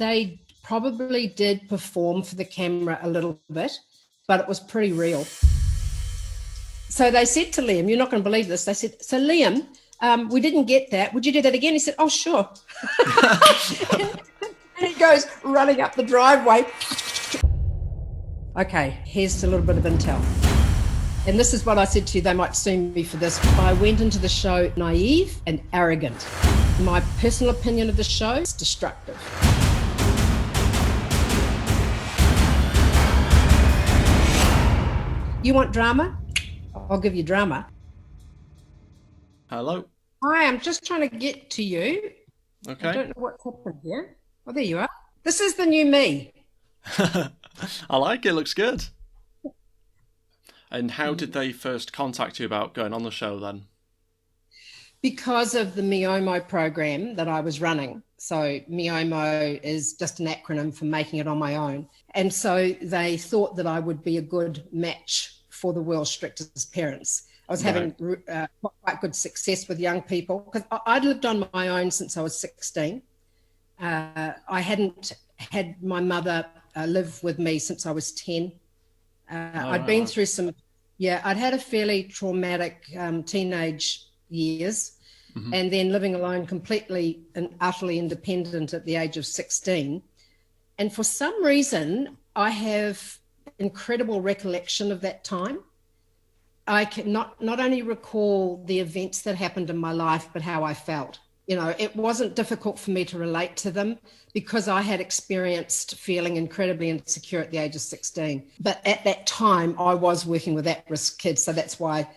they probably did perform for the camera a little bit, but it was pretty real. So they said to Liam, you're not going to believe this, they said, so Liam, we didn't get that. Would you do that again? He said, oh, sure. And he goes running up the driveway. Okay, here's a little bit of intel. And this is what I said to you, they might sue me for this. I went into the show naive and arrogant. My personal opinion of the show is destructive. You want drama? I'll give you drama. Hello. Hi, I'm just trying to get to you. Okay. I don't know what's happened here. Oh, there you are. This is the new me. I like it. Looks good. And how did they first contact you about going on the show then? Because of the Miomo program that I was running. So Miomo is just an acronym for making it on my own. And so they thought that I would be a good match for the world's strictest parents. I was having quite good success with young people because I'd lived on my own since I was 16. I hadn't had my mother live with me since I was 10. I'd been through I'd had a fairly traumatic teenage years, and then living alone completely and utterly independent at the age of 16. And for some reason, I have incredible recollection of that time. I can not only recall the events that happened in my life, but how I felt. You know, it wasn't difficult for me to relate to them because I had experienced feeling incredibly insecure at the age of 16. But at that time, I was working with at-risk kids, so that's why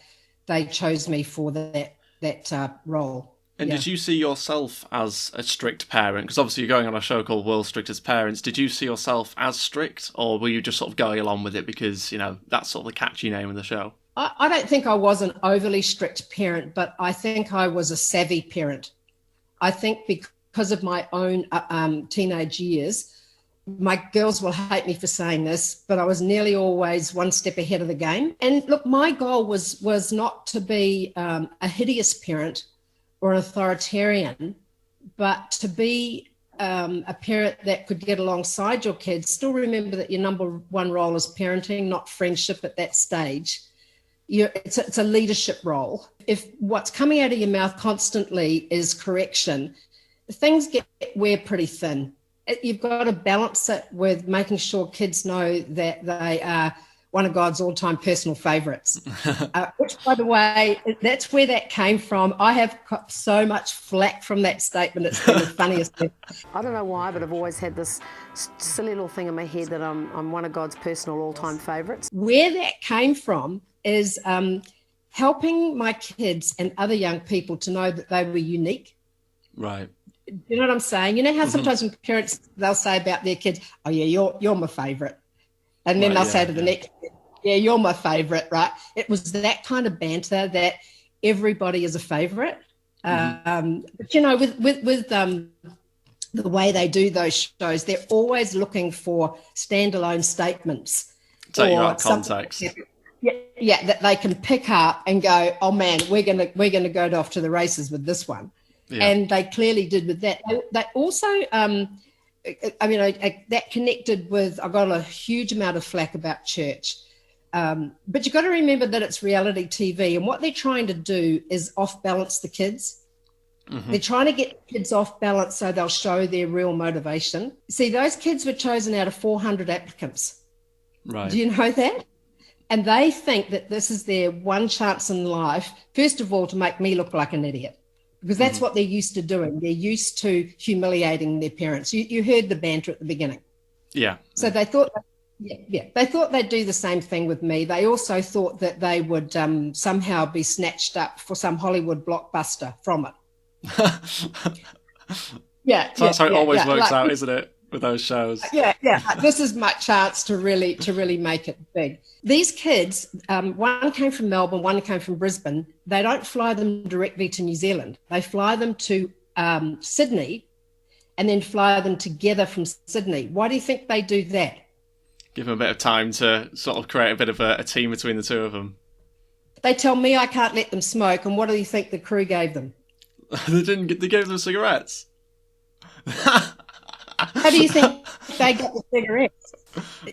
they chose me for that role. And did you see yourself as a strict parent? Because obviously you're going on a show called World's Strictest Parents. Did you see yourself as strict, or were you just sort of going along with it because, you know, that's sort of the catchy name of the show? I don't think I was an overly strict parent, but I think I was a savvy parent. I think because of my own teenage years, my girls will hate me for saying this, but I was nearly always one step ahead of the game. And look, my goal was not to be a hideous parent or an authoritarian, but to be a parent that could get alongside your kids. Still remember that your number one role is parenting, not friendship at that stage. It's a leadership role. If what's coming out of your mouth constantly is correction, things wear pretty thin. You've got to balance it with making sure kids know that they are one of God's all-time personal favourites, which, by the way, that's where that came from. I have got so much flack from that statement. It's been the funniest thing. I don't know why, but I've always had this silly little thing in my head that I'm one of God's personal all-time favourites. Where that came from is helping my kids and other young people to know that they were unique. Right. You know what I'm saying? You know how sometimes when parents, they'll say about their kids, oh yeah, you're my favourite. And then they'll say to the next kid, yeah, you're my favourite, right? It was that kind of banter that everybody is a favourite. But, you know, with the way they do those shows, they're always looking for standalone statements. Take you out of context. Yeah, that they can pick up and go, oh man, we're gonna go off to the races with this one. Yeah. And they clearly did with that. They also, that connected with, I got a huge amount of flack about church. But you've got to remember that it's reality TV, and what they're trying to do is off-balance the kids. They're trying to get kids off balance so they'll show their real motivation. See, those kids were chosen out of 400 applicants. Right. Do you know that? And they think that this is their one chance in life, first of all, to make me look like an idiot, because that's what they're used to doing. They're used to humiliating their parents. You heard the banter at the beginning. Yeah. So they thought, they thought they'd do the same thing with me. They also thought that they would somehow be snatched up for some Hollywood blockbuster from it. So that's how it always works out, isn't it? With those shows. This is my chance to really make it big. These kids, one came from Melbourne, one came from Brisbane. They don't fly them directly to New Zealand. They fly them to Sydney and then fly them together from Sydney. Why do you think they do that? Give them a bit of time to sort of create a bit of a team between the two of them. They tell me I can't let them smoke, and what do you think the crew gave them? They gave them cigarettes. How do you think they got the cigarettes?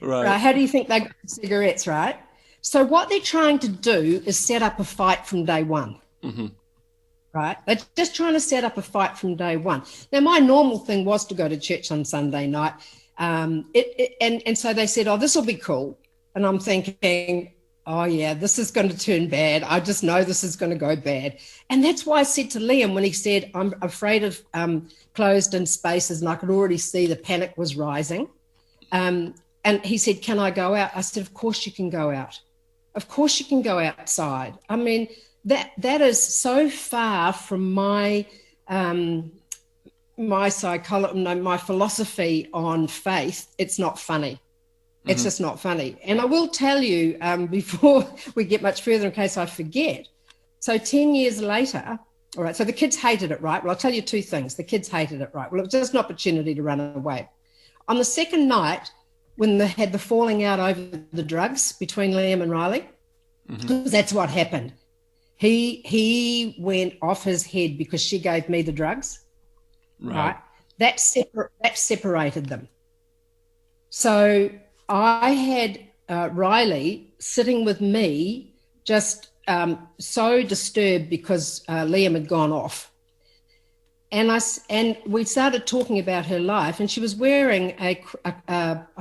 Right. How do you think they got the cigarettes, right? So what they're trying to do is set up a fight from day one. Mm-hmm. Right? They're just trying to set up a fight from day one. Now, my normal thing was to go to church on Sunday night. And so they said, oh, this will be cool. And I'm thinking, oh, yeah, this is going to turn bad. I just know this is going to go bad. And that's why I said to Liam when he said, I'm afraid of closed-in spaces, and I could already see the panic was rising. And he said, can I go out? I said, of course you can go out. Of course you can go outside. I mean, that is so far from my psychology, my philosophy on faith. It's not funny. It's just not funny. And I will tell you before we get much further, in case I forget. So 10 years later, all right, so the kids hated it, right? Well, I'll tell you two things. The kids hated it, right? Well, it was just an opportunity to run away. On the second night, when they had the falling out over the drugs between Liam and Riley, because that's what happened. He went off his head because she gave me the drugs, right? That separated them. So I had Riley sitting with me, just so disturbed because Liam had gone off. And we started talking about her life, and she was wearing I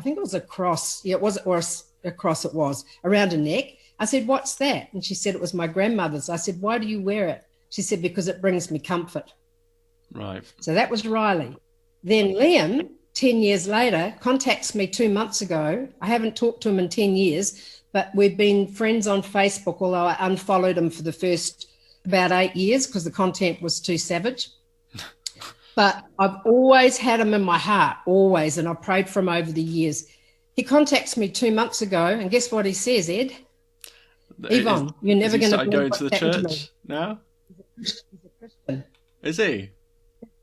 think it was a cross. Yeah, it was, or a cross it was, around her neck. I said, what's that? And she said, it was my grandmother's. I said, why do you wear it? She said, because it brings me comfort. Right. So that was Riley. Then Liam, 10 years later, contacts me 2 months ago. I haven't talked to him in 10 years, but we've been friends on Facebook, although I unfollowed him for the first about 8 years because the content was too savage. But I've always had him in my heart, always, and I've prayed for him over the years. He contacts me 2 months ago, and guess what he says, Ed? Yvonne, you're never going to go to the church now? He's a Christian. Is he?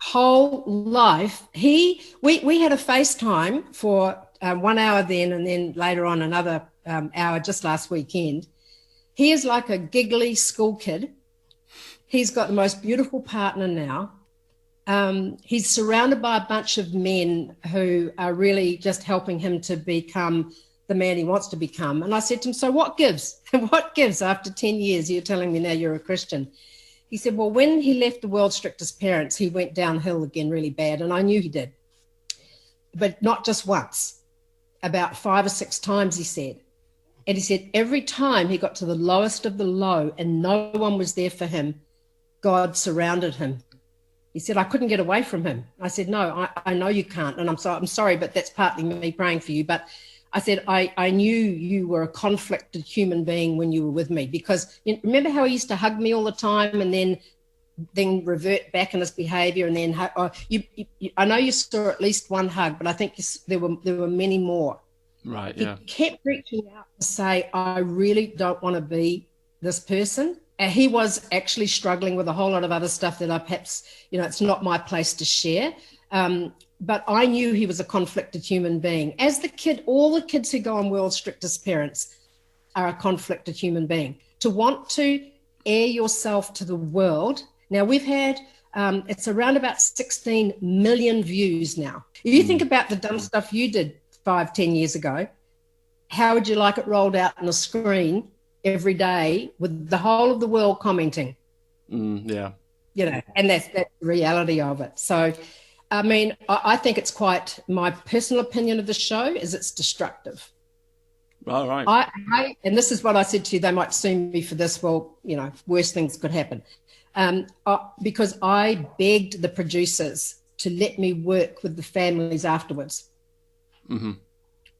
Whole life. We had a FaceTime for 1 hour then, and then later on another hour just last weekend. He is like a giggly school kid. He's got the most beautiful partner now. He's surrounded by a bunch of men who are really just helping him to become the man he wants to become. And I said to him, so what gives? What gives after 10 years? You're telling me now you're a Christian. He said, well, when he left the world's strictest parents, he went downhill again really bad. And I knew he did. But not just once, about 5 or 6 times, he said. And he said every time he got to the lowest of the low and no one was there for him, God surrounded him. He said, I couldn't get away from him. I said, no, I know you can't. And I'm sorry, but that's partly me praying for you. But I said, I knew you were a conflicted human being when you were with me, because remember how he used to hug me all the time and then revert back in his behavior, and then I know you saw at least one hug, but I think there were many more. Right. Yeah. He kept reaching out to say, I really don't want to be this person. And he was actually struggling with a whole lot of other stuff that I perhaps, it's not my place to share. But I knew he was a conflicted human being. As the kid, all the kids who go on World's Strictest Parents are a conflicted human being. To want to air yourself to the world. Now, we've had, it's around about 16 million views now. If you think about the dumb stuff you did 5-10 years ago, how would you like it rolled out on a screen every day with the whole of the world commenting? Yeah. And that's the reality of it. So, I mean, I think it's quite, my personal opinion of the show is it's destructive. All right. And this is what I said to you, they might sue me for this. Well, worse things could happen. Because I begged the producers to let me work with the families afterwards. Mm-hmm.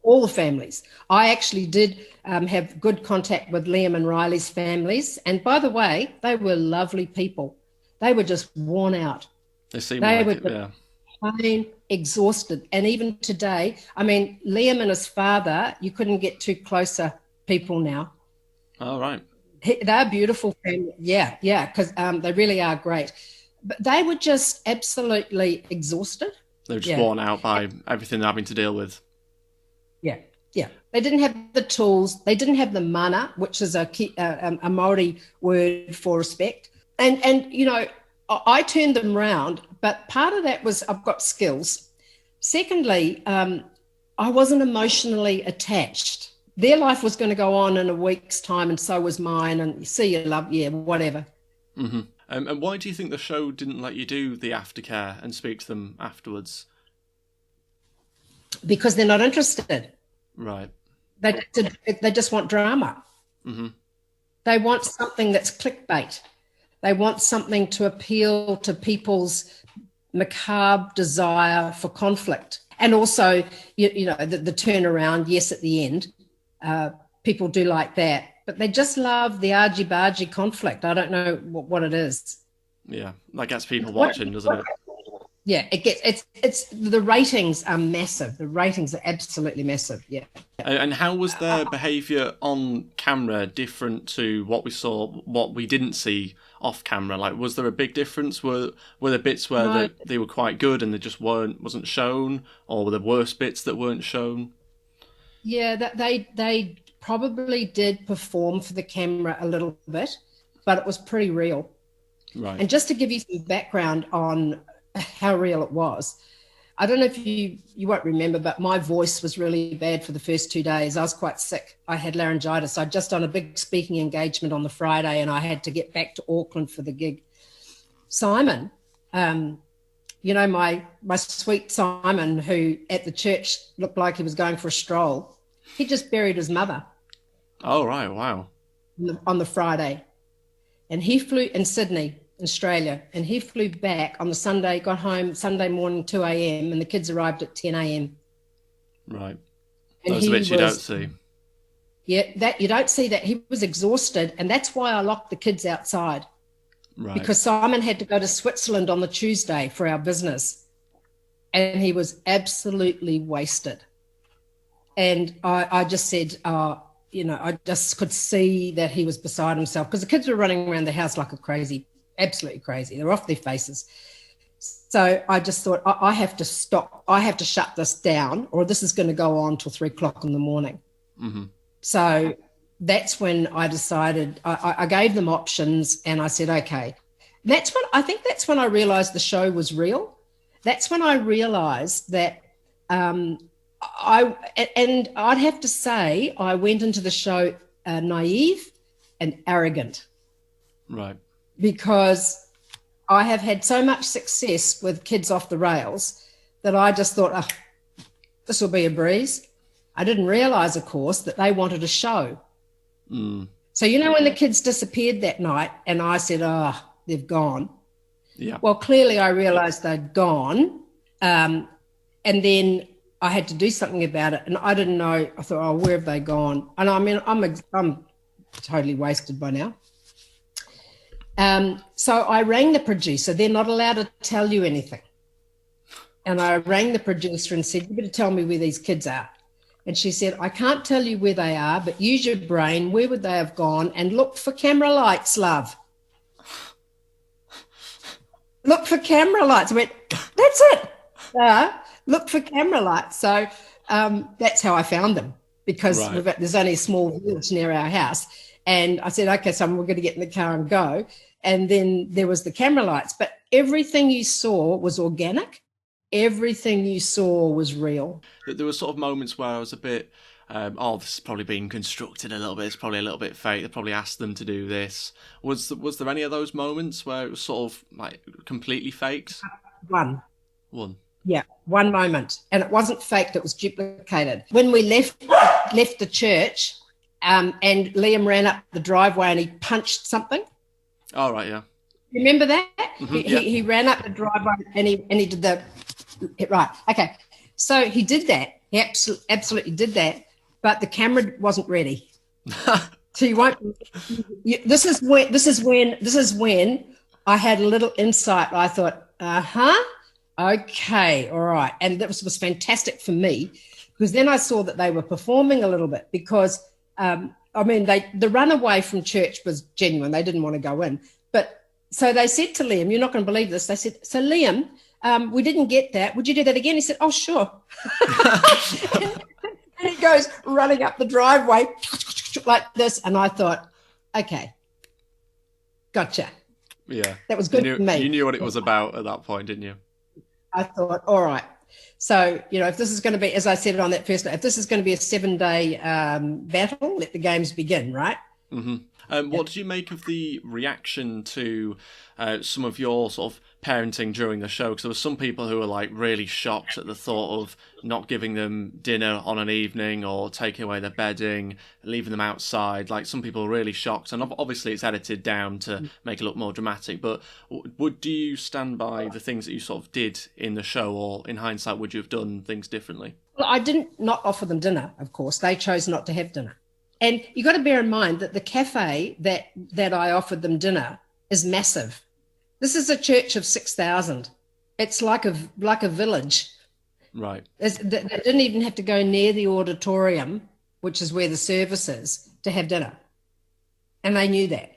All the families. I actually did have good contact with Liam and Riley's families. And by the way, they were lovely people. They were just worn out. They seemed like it, yeah. Plain exhausted. And even today, I mean, Liam and his father, you couldn't get too closer people now. Oh, right. They're beautiful family. Yeah, because they really are great. But they were just absolutely exhausted. They were just worn out by everything they're having to deal with. Yeah. They didn't have the tools. They didn't have the mana, which is a Māori word for respect. And I turned them round, but part of that was I've got skills. Secondly, I wasn't emotionally attached. Their life was going to go on in a week's time, and so was mine. And see you, love, yeah, whatever. Mm-hmm. And why do you think the show didn't let you do the aftercare and speak to them afterwards? Because they're not interested. Right. They just want drama. Mm-hmm. They want something that's clickbait. They want something to appeal to people's macabre desire for conflict. And also, you know, the turnaround, yes, at the end. People do like that. But they just love the argy-bargy conflict. I don't know what it is. Yeah, that gets people watching, doesn't it? Yeah, it's the ratings are massive. The ratings are absolutely massive. Yeah. And how was their behaviour on camera different to what we didn't see off camera? Like, was there a big difference? Were there bits where they were quite good and they just wasn't shown, or were there worse bits that weren't shown? Yeah, that they probably did perform for the camera a little bit, but it was pretty real. Right. And just to give you some background on how real it was, I don't know if you won't remember, but my voice was really bad for the first 2 days. I was quite sick. I had laryngitis. I'd just done a big speaking engagement on the Friday, and I had to get back to Auckland for the gig. Simon, you know, my sweet Simon, who at the church looked like he was going for a stroll, he just buried his mother. Oh, right. Wow. On the Friday. And he flew in Sydney, Australia, and he flew back on the Sunday, got home Sunday morning, 2 a.m., and the kids arrived at 10 a.m. Right. And those are bits you don't see. Yeah, that you don't see that. He was exhausted, and that's why I locked the kids outside. Right. Because Simon had to go to Switzerland on the Tuesday for our business, and he was absolutely wasted. And I just said, you know, I just could see that he was beside himself, because the kids were running around the house like a crazy, absolutely crazy. They're off their faces. So I just thought, I have to stop. I have to shut this down, or this is going to go on till 3 o'clock in the morning. Mm-hmm. So that's when I decided, I gave them options, and I said, okay. I think that's when I realized the show was real. That's when I realized that I'd have to say I went into the show naive and arrogant. Right. Because I have had so much success with Kids Off the Rails that I just thought, oh, this will be a breeze. I didn't realise, of course, that they wanted a show. Mm. So, you know, when the kids disappeared that night and I said, oh, they've gone. Yeah. Well, clearly I realised they'd gone. And then I had to do something about it. And I didn't know. I thought, oh, where have they gone? And I mean, I'm totally wasted by now. So I rang the producer. They're not allowed to tell you anything. And I rang the producer and said, you better tell me where these kids are. And she said, I can't tell you where they are, but use your brain. Where would they have gone? And look for camera lights, love. Look for camera lights. I went, that's it. Look for camera lights. So that's how I found them, because there's only a small village near our house. And I said, okay, so we're going to get in the car and go. And then there was the camera lights. But everything you saw was organic. Everything you saw was real. There were sort of moments where I was a bit, this is probably being constructed a little bit. It's probably a little bit fake. They probably asked them to do this. Was there any of those moments where it was sort of like completely faked? One. Yeah, one moment. And it wasn't faked, it was duplicated. When we left the church, and Liam ran up the driveway and he punched something. Oh, right, yeah. Remember that? Mm-hmm, he ran up the driveway and he did the... Right, okay. So he did that. He absolutely did that, but the camera wasn't ready. So you won't... This is when I had a little insight. I thought, okay, all right. And that was fantastic for me, because then I saw that they were performing a little bit, because, the runaway from church was genuine. They didn't want to go in. But so they said to Liam, you're not going to believe this. They said, so Liam, we didn't get that. Would you do that again? He said, oh, sure. and he goes running up the driveway like this. And I thought, okay, gotcha. Yeah. That was good for me. You knew what it was about at that point, didn't you? I thought, all right. So, if this is going to be, as I said on that first night, if this is going to be a 7-day battle, let the games begin, right? Mm-hmm. What did you make of the reaction to some of your sort of parenting during the show? Because there were some people who were like really shocked at the thought of not giving them dinner on an evening or taking away their bedding, leaving them outside. Like, some people were really shocked, and obviously it's edited down to make it look more dramatic. But do you stand by the things that you sort of did in the show, or in hindsight would you have done things differently? Well, I didn't not offer them dinner, of course. They chose not to have dinner. And you've got to bear in mind that the cafe that I offered them dinner is massive. This is a church of 6,000. It's like a village. Right. They didn't even have to go near the auditorium, which is where the service is, to have dinner. And they knew that.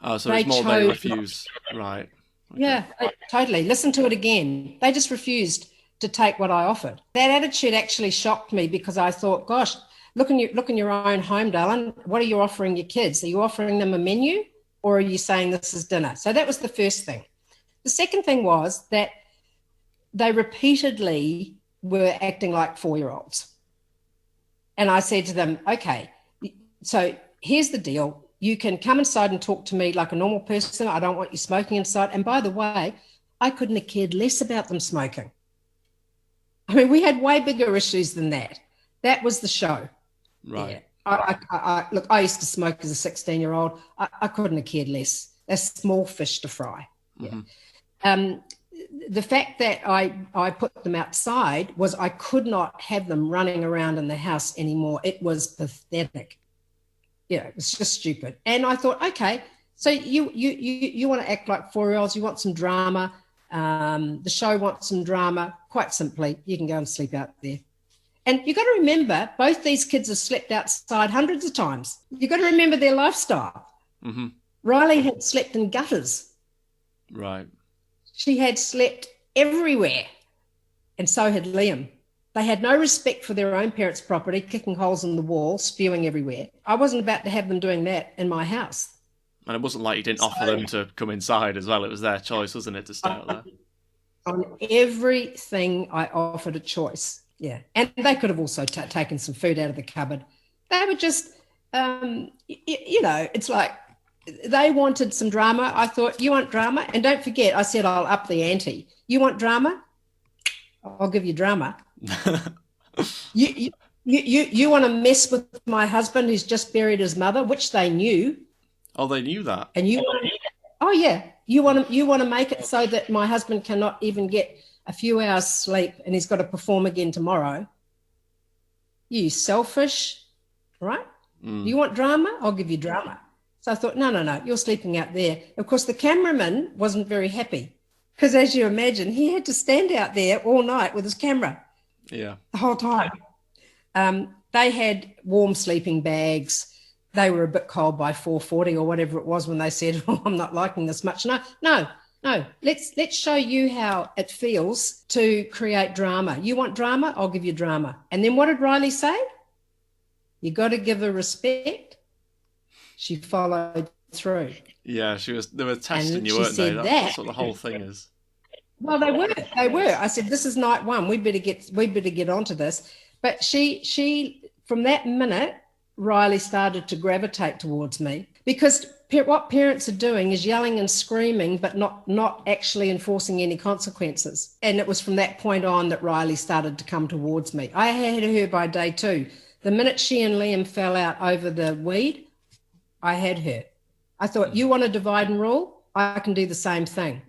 Oh, so it's more they refuse. Right. Okay. Yeah, totally. Listen to it again. They just refused to take what I offered. That attitude actually shocked me, because I thought, gosh, look in your own home, darling. What are you offering your kids? Are you offering them a menu, or are you saying this is dinner? So that was the first thing. The second thing was that they repeatedly were acting like 4-year-olds. And I said to them, okay, so here's the deal. You can come inside and talk to me like a normal person. I don't want you smoking inside. And by the way, I couldn't have cared less about them smoking. I mean, we had way bigger issues than that. That was the show. Right. Yeah. Look, I used to smoke as a 16-year-old. I couldn't have cared less. They're small fish to fry. Mm-hmm. Yeah. The fact that I put them outside was I could not have them running around in the house anymore. It was pathetic. Yeah, it was just stupid. And I thought, okay, so you want to act like 4-year-olds. You want some drama. The show wants some drama. Quite simply, you can go and sleep out there. And you've got to remember, both these kids have slept outside hundreds of times. You've got to remember their lifestyle. Mm-hmm. Riley had slept in gutters. Right. She had slept everywhere. And so had Liam. They had no respect for their own parents' property, kicking holes in the wall, spewing everywhere. I wasn't about to have them doing that in my house. And it wasn't like you didn't offer them to come inside as well. It was their choice, wasn't it, to stay out there? On everything, I offered a choice. Yeah. And they could have also taken some food out of the cupboard. They were just, it's like they wanted some drama. I thought, you want drama? And don't forget, I said, I'll up the ante. You want drama? I'll give you drama. You want to mess with my husband who's just buried his mother, which they knew. Oh, they knew that. And oh yeah, you want to make it so that my husband cannot even get a few hours sleep and he's got to perform again tomorrow. You selfish, right? You want drama? I'll give you drama. So I thought, no, you're sleeping out there. Of course, the cameraman wasn't very happy because, as you imagine, he had to stand out there all night with his camera. Yeah. The whole time. They had warm sleeping bags. They were a bit cold by 4:40 or whatever it was when they said, oh, I'm not liking this much. No. Let's show you how it feels to create drama. You want drama? I'll give you drama. And then what did Riley say? You got to give her respect. She followed through. Yeah, they were testing you, weren't they? That's what the whole thing is. Well, they were. I said, this is night one. We better get onto this. But she from that minute, Riley started to gravitate towards me, because what parents are doing is yelling and screaming, but not actually enforcing any consequences. And it was from that point on that Riley started to come towards me. I had her by day 2. The minute she and Liam fell out over the weed, I had her. I thought, you want to divide and rule? I can do the same thing.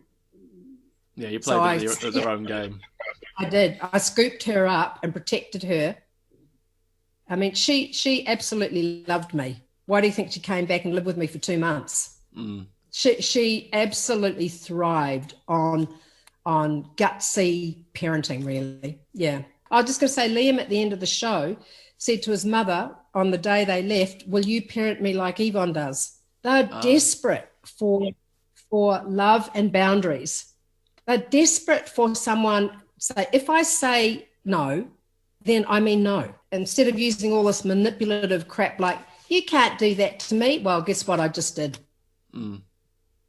Yeah, you played their own game. I did. I scooped her up and protected her. I mean, she absolutely loved me. Why do you think she came back and lived with me for 2 months? Mm. She absolutely thrived on gutsy parenting, really. Yeah. I was just going to say, Liam at the end of the show said to his mother on the day they left, will you parent me like Yvonne does? They're desperate for love and boundaries. They're desperate for someone to say, if I say no, then I mean no. Instead of using all this manipulative crap like, you can't do that to me. Well, guess what? I just did.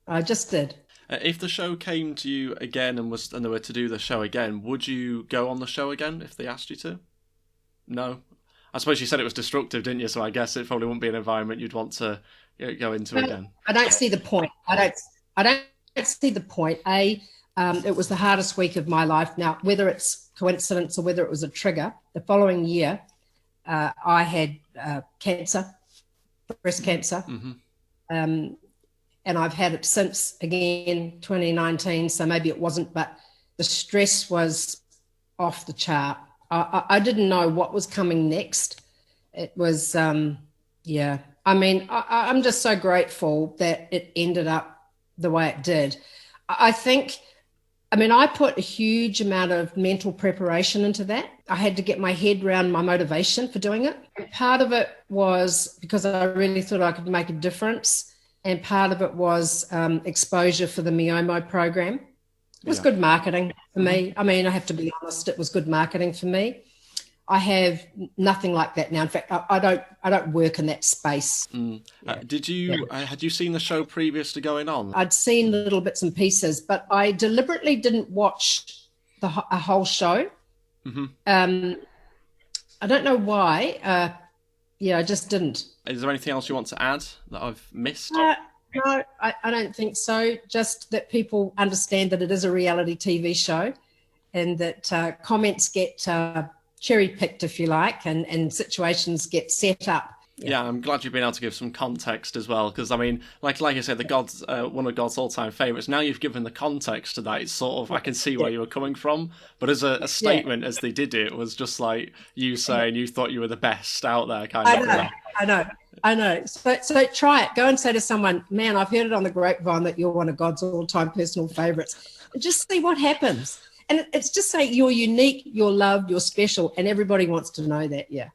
I just did. If the show came to you again and they were to do the show again, would you go on the show again if they asked you to? No. I suppose you said it was destructive, didn't you? So I guess it probably wouldn't be an environment you'd want to go into again. I don't see the point. I don't see the point. It was the hardest week of my life. Now, whether it's coincidence or whether it was a trigger, the following year, I had cancer, breast cancer. Mm-hmm. And I've had it since, again, 2019. So maybe it wasn't, but the stress was off the chart. I didn't know what was coming next. It was, yeah. I mean, I'm just so grateful that it ended up the way it did. I put a huge amount of mental preparation into that. I had to get my head around my motivation for doing it. And part of it was because I really thought I could make a difference. And part of it was exposure for the Miomo program. It was good marketing for me. I mean, I have to be honest, it was good marketing for me. I have nothing like that now. In fact, I don't work in that space. Had you seen the show previous to going on? I'd seen little bits and pieces, but I deliberately didn't watch a whole show. Mm-hmm. I don't know why. I just didn't. Is there anything else you want to add that I've missed? No, I don't think so. Just that people understand that it is a reality TV show and that comments get cherry-picked, if you like, and situations get set up. Yeah, I'm glad you've been able to give some context as well, because, I mean, like I said, the God's one of God's all-time favourites. Now you've given the context to that, it's sort of, I can see where you were coming from, but as a statement, as they did it, was just like you saying you thought you were the best out there, kind of. I know. So try it. Go and say to someone, man, I've heard it on the grapevine that you're one of God's all-time personal favourites. Just see what happens. And it's just say you're unique, you're loved, you're special, and everybody wants to know that, yeah.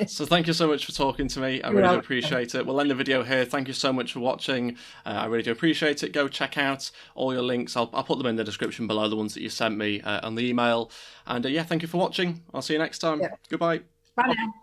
So thank you so much for talking to me. I really do appreciate it. We'll end the video here. Thank you so much for watching. I really do appreciate it. Go check out all your links. I'll put them in the description below, the ones that you sent me on the email. And thank you for watching. I'll see you next time. Yeah. Goodbye. Bye now.